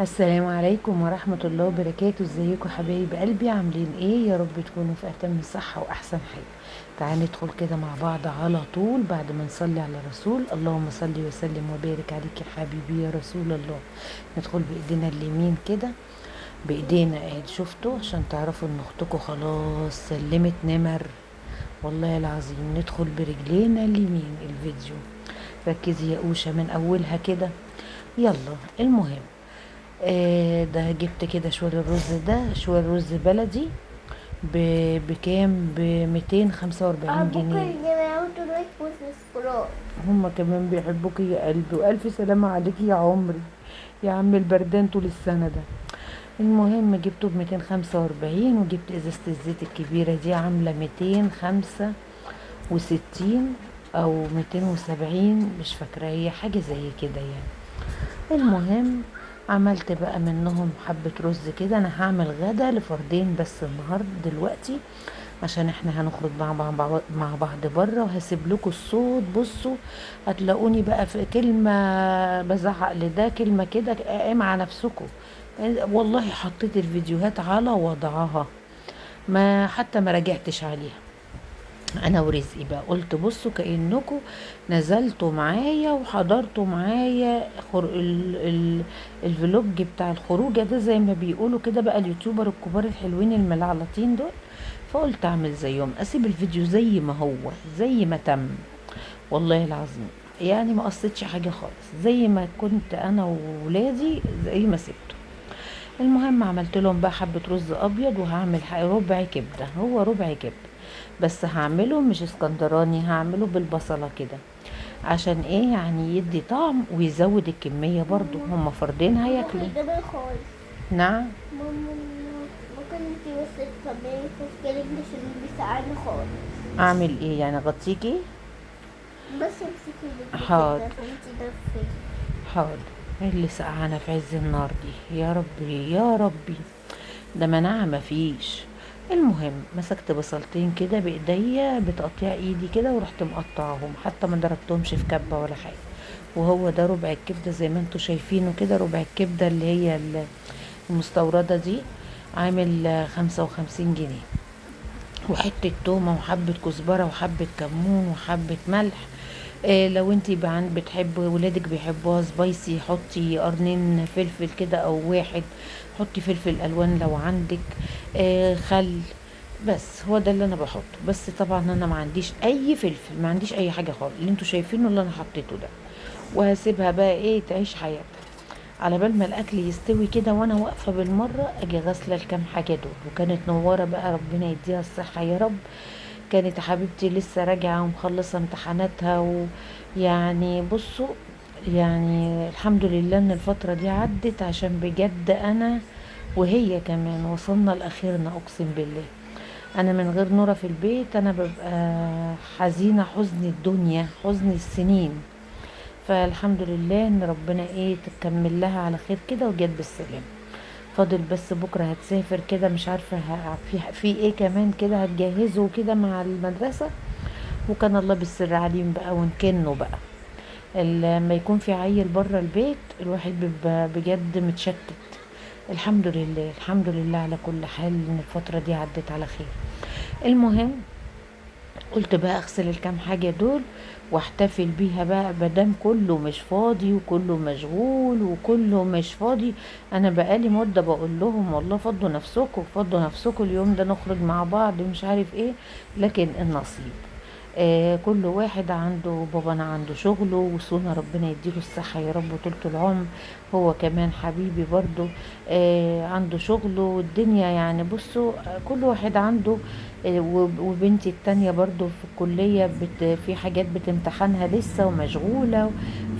السلام عليكم ورحمة الله وبركاته. ازيكم حبايب قلبي؟ عاملين ايه؟ يا رب تكونوا في اتم صحة واحسن حال. تعالى ندخل كده مع بعض على طول بعد ما نصلي على الرسول. اللهم صل وسلم وبارك عليك يا حبيبي يا رسول الله. ندخل بايدينا اليمين كده، بايدينا اهي، شفتوا؟ عشان تعرفوا ان اختكم خلاص سلمت نمر. والله العظيم ندخل برجلينا اليمين الفيديو. ركزي يا اوشا من اولها كده. يلا المهم، ده جبت كده شوية الرز، ده شوية رز بلدي بكام؟ ب245 جنيه. أحبك الجماعة وتروح وتسكرات. هما كمان بيحبوك يا قلبي، والف سلامة عليك يا عمري، يا عم البردان طول السنة ده. المهم جبته ب245، وجبت ازازة الزيت الكبيرة دي عاملة 265 او 270، مش فاكرة، هي حاجة زي كده يعني. المهم عملت بقى منهم حبة رز كده. انا هعمل غدا لفردين بس النهاردة دلوقتي، عشان احنا هنخرج مع بعض بره، وهسيب لكم الصوت. بصوا، هتلاقوني بقى في كلمة بزعق لده، كلمة كده، مع نفسكم. والله حطيت الفيديوهات على وضعها، ما حتى ما راجعتش عليها. انا ورزقي بقى قلت بصوا كأنكم نزلتوا معايا وحضرتوا معايا الفلوج بتاع الخروجه ده، زي ما بيقولوا كده بقى اليوتيوبر الكبار الحلوين الملعلطين دول. فقلت اعمل زيهم، اسيب الفيديو زي ما هو، زي ما تم. والله العظيم يعني ما قصيتش حاجه خالص، زي ما كنت انا وولادي زي ما سبته. المهم عملت لهم بقى حبة رز ابيض، وهعمل ربع كبدة، هو ربع كبدة بس هعمله مش اسكندراني، هعمله بالبصلة كده. عشان ايه؟ يعني يدي طعم ويزود الكمية برضو، هم فردين أحبك هياكلوا. الجماعة خالص. نعم. ماما، ممكن انتي بس تخبري تفكري عشان بيساعدني خالص. اعمل ايه يعني؟ غطيكي؟ بس امسكي ايدك حاضر. كده عشان انتي دفي. حاضر. إيه اللي سقعانة في عز النار دي؟ يا ربي يا ربي، ده مناعة مفيش. المهم مسكت بصلتين كده بايديا بتقطيع ايدي كده، ورحت مقطعهم، حتى ما ضربتهمش في كبة ولا حاجة. وهو ده ربع الكبدة زي ما انتوا شايفينه كده، ربع الكبدة اللي هي المستوردة دي، عامل 55 جنيه. وحتة تومة وحبة كزبرة وحبة كمون وحبة ملح. لو انتي بتحب ولادك بيحبوها سبايسي، حطي قرنين فلفل كده او واحد. حطي فلفل الوان لو عندك. خل. بس هو ده اللي انا بحطه. بس طبعا انا ما عنديش اي فلفل، ما عنديش اي حاجة خالص، اللي انتوا شايفينه اللي انا حطيته ده. وهسيبها بقى ايه تعيش حياتها على بال ما الاكل يستوي كده. وانا واقفه بالمره اجي غاسله الكام حاجه دول. وكانت نواره بقى، ربنا يديها الصحه يا رب. كانت حبيبتي لسه راجعه ومخلصه امتحاناتها. ويعني بصوا، يعني الحمد لله ان الفتره دي عدت، عشان بجد انا وهي كمان وصلنا لاخرنا، اقسم بالله. انا من غير نورة في البيت انا ببقى حزينه حزن الدنيا، حزن السنين. فالحمد لله ان ربنا ايه تكمل لها على خير كده وجت بالسلام. فاضل بس بكره هتسافر كده، مش عارفه في ايه كمان كده هتجهزه كده مع المدرسه. وكان الله بالسر عليهم بقى ونكنه بقى. لما يكون في عيل بره البيت الواحد بيبقى بجد متشتت. الحمد لله الحمد لله على كل حال ان الفتره دي عدت على خير. المهم قلت بقى اغسل الكام حاجة دول واحتفل بيها بقى، مادام كله مش فاضي وكله مشغول وكله مش فاضي. انا بقالي مدة بقول لهم والله فضوا نفسكم، فضوا نفسكم، اليوم ده نخرج مع بعض ومش عارف ايه. لكن النصيب، كل واحد عنده، بابانا عنده شغله، وسونا ربنا يديله الصحة يا رب وطولة العمر. هو كمان حبيبي برضو عنده شغله والدنيا، يعني بصوا كل واحد عنده. وبنتي التانية برضو في الكلية في حاجات بتمتحنها لسه ومشغولة.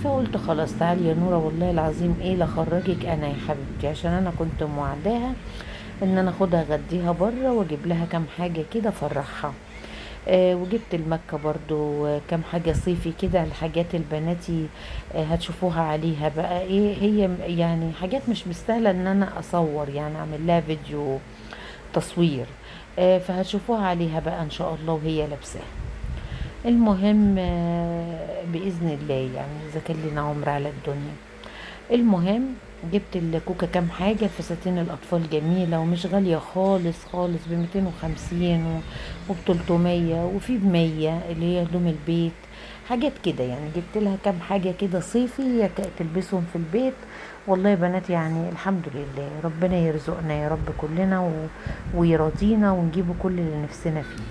فقلت خلاص تعالي يا نورة، والله العظيم ايه لخرجك انا يا حبيبتي، عشان انا كنت موعداها ان انا اخدها غديها بره واجيب لها كام حاجة كده فرحها. وجبت المكة برضو كام حاجة صيفي كده، الحاجات البناتي. هتشوفوها عليها بقى ايه هي، يعني حاجات مش مستاهلة ان انا اصور، يعني اعمل لها فيديو تصوير. فهتشوفوها عليها بقى ان شاء الله وهي لابساها. المهم بإذن الله يعني اذا كان لنا عمر على الدنيا. المهم جبت الكوكا كام حاجة، الفساتين الأطفال جميلة ومش غالية خالص خالص، ب250 وب300 وفي ب100 اللي هي هدوم البيت، حاجات كده يعني. جبت لها كام حاجة كده صيفي تلبسهم في البيت. والله يا بنات يعني الحمد لله، ربنا يرزقنا يا رب كلنا ويرضينا ونجيبوا كل اللي نفسنا فيه.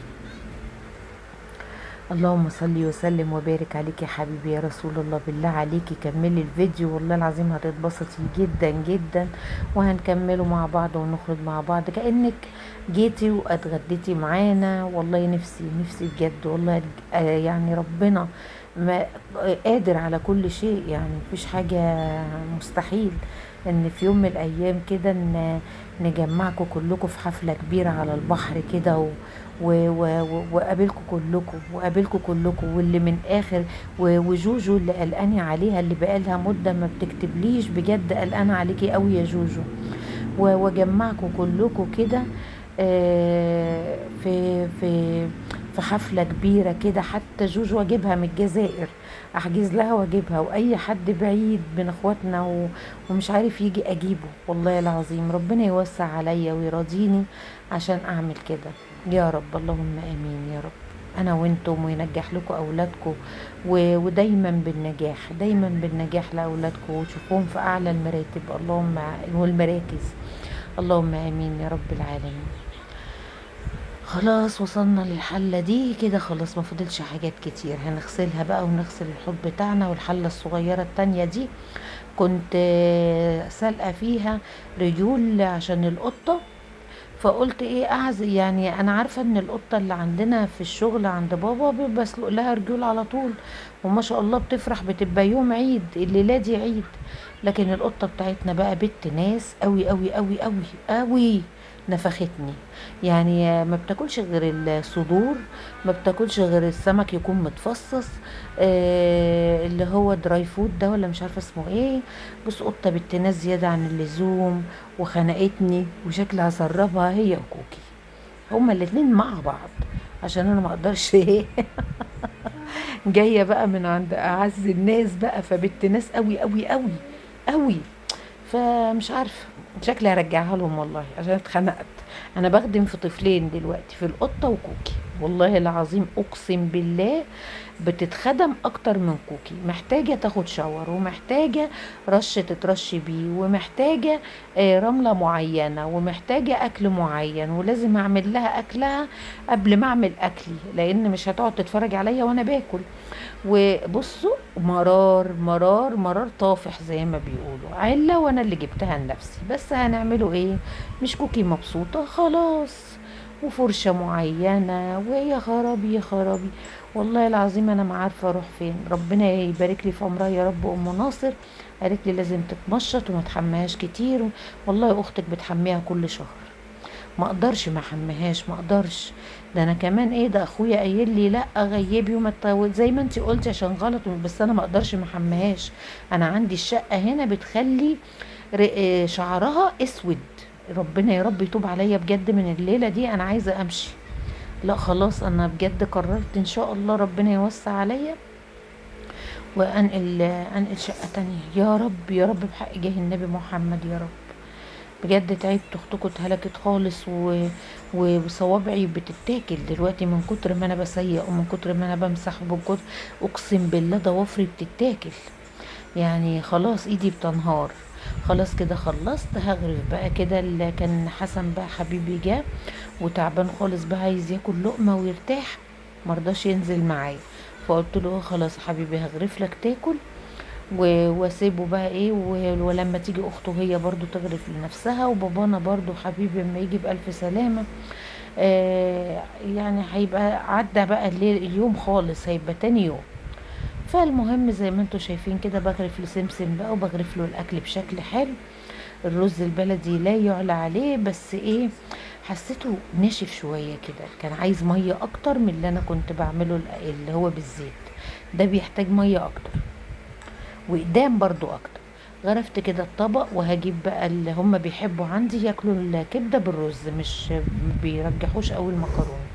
اللهم صل وسلم وبارك عليك يا حبيبي يا رسول الله. بالله عليكي كملي الفيديو، والله العظيم هتتبسطي جدا جدا، وهنكمله مع بعض ونخرج مع بعض كأنك جيتي واتغديتي معانا. والله نفسي نفسي بجد والله. يعني ربنا ما قادر على كل شيء، يعني مفيش حاجة مستحيل ان في يوم من الايام كده نجمعكم كلكم في حفلة كبيرة على البحر كده وقابلكم كلكم، وقابلكم كلكم، واللي من اخر وجوجو اللي قلقاني عليها، اللي بقالها مده ما بتكتبليش، بجد قلقانه عليكي قوي يا جوجو. واجمعكم كلكم كده في حفله كبيره كده. حتى جوجو اجيبها من الجزائر، احجز لها واجيبها، واي حد بعيد من اخواتنا ومش عارف يجي اجيبه. والله العظيم ربنا يوسع عليا ويرضيني عشان اعمل كده يا رب. اللهم امين يا رب، انا وانتم، وينجح لكم اولادكم ودايما بالنجاح، دايما بالنجاح لاولادكم، وتشوفوهم في اعلى المراتب اللهم والمراكز. اللهم امين يا رب العالمين. خلاص وصلنا للحلة دي كده، خلاص ما فضلش حاجات كتير، هنغسلها بقى ونغسل الحوض بتاعنا. والحلة الصغيرة التانية دي كنت سلقة فيها رجول عشان القطة. فقلت ايه اعزل، يعني انا عارفه ان القطه اللي عندنا في الشغل عند بابا بسلق لها رجول على طول، وما شاء الله بتفرح، بتبقى يوم عيد، الليله دي عيد. لكن القطه بتاعتنا بقى بنت ناس قوي قوي قوي قوي قوي، نفختني. يعني ما بتاكلش غير الصدور، ما بتاكلش غير السمك يكون متفصص، اللي هو دراي فود ده ولا مش عارفه اسمه ايه. بص قطه بنت ناس زياده عن اللزوم، وخنقتني، وشكلها سربها هي وكوكي، هما الاتنين مع بعض، عشان انا ما اقدرش ايه جايه بقى من عند اعز الناس بقى، فبنت ناس قوي قوي قوي قوي. فمش عارفه، شكلي هرجعها لهم والله عشان اتخنقت. انا بخدم في طفلين دلوقتي، في القطه وكوكي، والله العظيم اقسم بالله بتتخدم اكتر من كوكي. محتاجه تاخد شاور، ومحتاجه رش تترش بيه، ومحتاجه رمله معينه، ومحتاجه اكل معين، ولازم اعمل لها اكلها قبل ما اعمل اكلي، لان مش هتقعد تتفرج عليا وانا باكل. وبصوا مرار مرار مرار طافح زي ما بيقولوا، علة وانا اللي جبتها لنفسي، بس هنعمله ايه؟ مش كوكي مبسوطة خلاص، وفرشة معينة، ويا خرابي يا خرابي. والله العظيم انا ما عارفة اروح فين. ربنا يبارك لي في عمرها يا رب. ام ناصر قالت لي لازم تتمشط وما تحميهاش كتير. والله اختك بتحميها كل شهر، ما اقدرش ما احميهاش، ما اقدرش. ده انا كمان ايه، ده اخويا قايل لي لا غيبي وما زي ما انتي قلتي عشان غلط، بس انا ما اقدرش ما احميهاش. انا عندي الشقه هنا بتخلي شعرها اسود. ربنا يا رب يتوب عليا بجد من الليله دي، انا عايزه امشي. لا خلاص انا بجد قررت ان شاء الله ربنا يوسع عليا انقل شقه تانية يا رب يا رب، بحق جاه النبي محمد يا رب. بجد تعبت، اختكم اتهلكت خالص وصوابعي بتتاكل دلوقتي من كتر ما انا بسيق، ومن كتر ما انا بمسح، ومن كتر اقسم بالله ضوافري بتتاكل. يعني خلاص ايدي بتنهار. خلاص كده خلصت، هغرف بقى كده. اللي كان حسن بقى حبيبي جه وتعبان خالص بقى، عايز ياكل لقمه ويرتاح، مرضاش ينزل معايا. فقلت له خلاص حبيبي هغرف لك تاكل واسيبه بقى ايه، ولما تيجي اخته هي برضو تغرف لنفسها، وبابانا برضو حبيبي لما يجي بألف سلامة. يعني هيبقى عدى بقى الليل، اليوم خالص هيبقى تاني يوم. فالمهم زي ما انتوا شايفين كده بغرف لسمسم بقى، وبغرف له الاكل بشكل حلو. الرز البلدي لا يعلى عليه، بس ايه، حسيته ناشف شوية كده، كان عايز مية اكتر من اللي انا كنت بعمله اللي هو بالزيت، ده بيحتاج مية اكتر، وقدام برضو اكتر. غرفت كده الطبق، وهجيب بقى اللي هم بيحبوا عندي ياكلوا الكبده بالرز، مش بيرجحوش قوي المكرونه.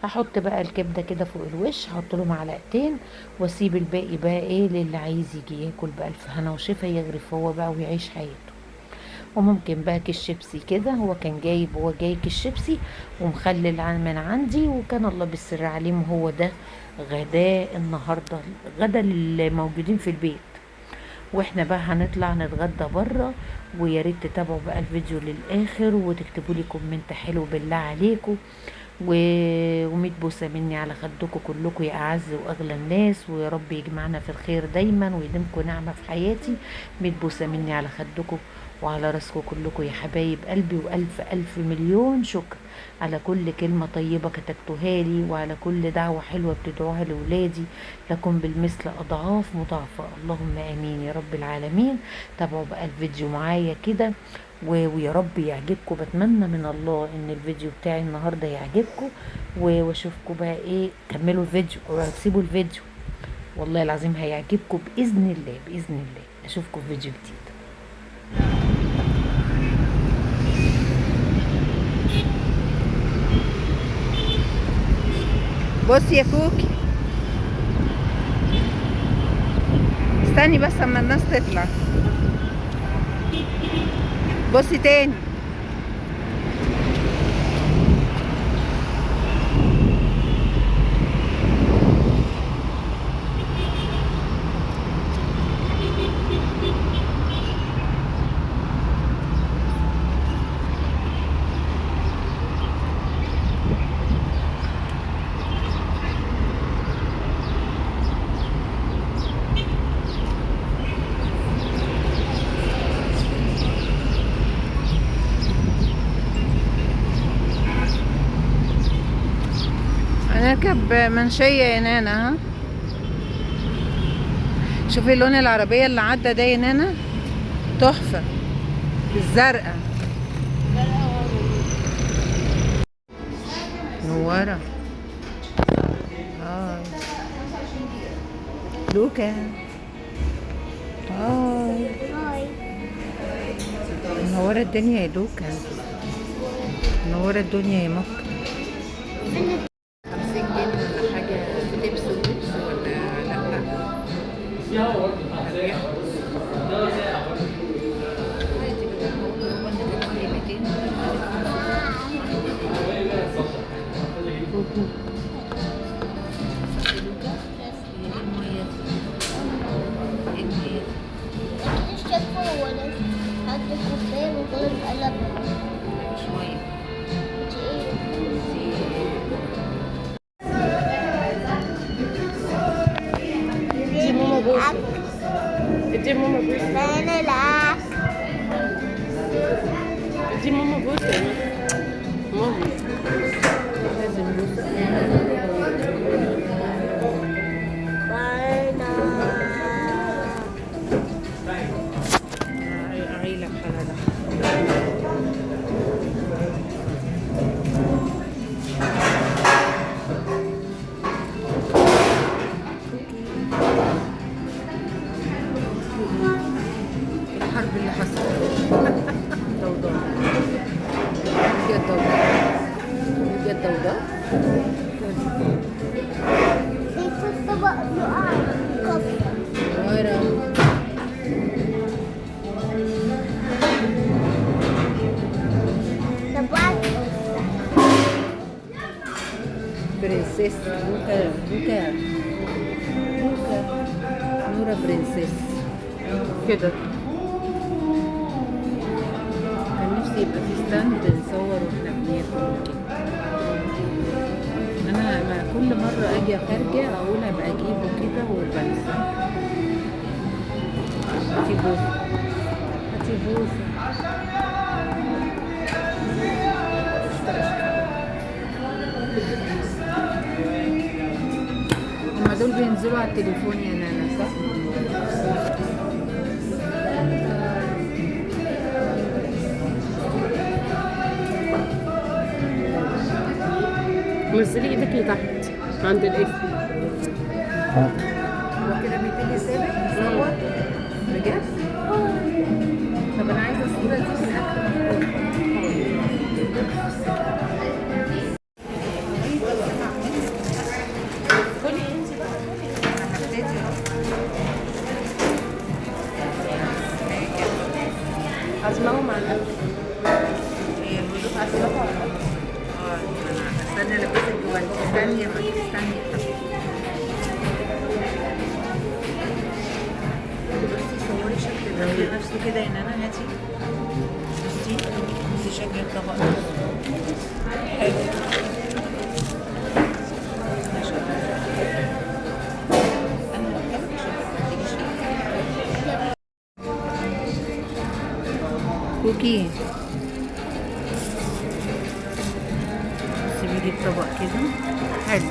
هحط بقى الكبده كده فوق الوش، هحط له معلقتين واسيب الباقي بقى ايه للي عايز يجي ياكل بألف هنا وشفا، يغرف هو بقى ويعيش حياته. وممكن بقى كيس شيبسي كده، هو كان جايب، هو جاي كيس شيبسي ومخلل من عندي، وكان الله بالسر عليهم هو ده غداء النهارده، غدا اللي موجودين في البيت. واحنا بقى هنطلع نتغدى بره. ويا ريت تتابعوا بقى الفيديو للاخر وتكتبوا لي كومنت حلو بالله عليكم. وميت بوسه مني على خدكم كلكم يا اعز واغلى الناس، ويا رب يجمعنا في الخير دايما ويديمكم نعمه في حياتي. ميت بوسه مني على خدكم وعلى راسكم كلكم يا حبايب قلبي، والف الف مليون شكر على كل كلمه طيبه كتبتوها لي، وعلى كل دعوه حلوه بتدعوها لاولادي. لكم بالمثل اضعاف مضاعفه، اللهم امين يا رب العالمين. تابعوا بقى الفيديو معايا كده ويا رب يعجبكم. بتمنى من الله ان الفيديو بتاعي النهارده يعجبكم، واشوفكم بقى ايه، كملوا الفيديو او تسيبوا الفيديو، والله العظيم هيعجبكم باذن الله، باذن الله. اشوفكم في فيديو جديد. بص يا كوكي، استني بس اما الناس تطلع. بصي تاني. هنركب منشية يا نانا. ها، شوفي لون العربية اللي عدى ده يا نانا، تحفة، الزرقاء نورة. لوكا، هاي، منورة الدنيا يا لوكا، منورة الدنيا يا مكة. 50 جنيه ولا حاجة في لبس ولبس ولا لا؟ ادي ماما بوسه. انا لا ادي ماما بوسه. ماما لازم بوسه. عيلة بحلالة. الحرب اللي حصلت ضوضاء، بجد ضوضاء، بجد ضوضاء. في الطبق يقع كفر ورا طبعا. برنسيس لوكا، لوكا، لوكا، نورة برنسيس كده. كان نفسي يبقى في ستاند نصور واحنا بناكل كده. انا كل مرة اجي خارجة اقول ابقى اجيبه كده وبنسى. هاتي بوسة، هاتي بوسة. هما دول بينزلوا على التليفون يا نانا صح؟ نزلي ايدك لتحت عند الاسم. هو كده بيبتدي سابق يصور بجد؟ طب انا عايزه الصوره دي من اكل. عازمه مع الاكل. هي البلوك عازمة ولا؟ اه انا استنى البسك جوانتي، استني يا بنتي استني. بصي صوري شكل الدولة نفسه كده يا نانا، هاتي بصي بصي شكل الطبق حلو ما شاء الله. انا بحب كوكي، سيبي لي الطبق كده حلو.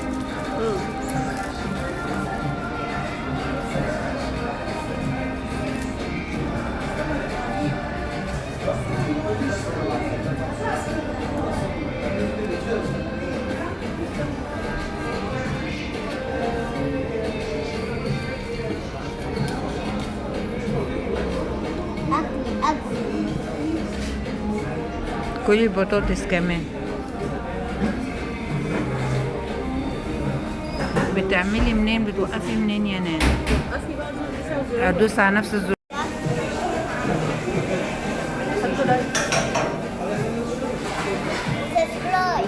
أكل أكل. كلي البطاطس كمان. بتعملي منين؟ بتوقفي منين يا نانا؟ وقفي بقى دي ادوس على نفس الزر. سبسكرايب.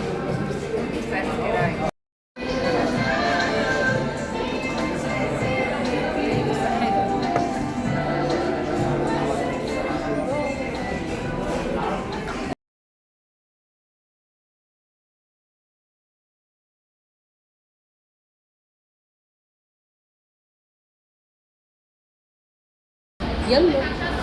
يلا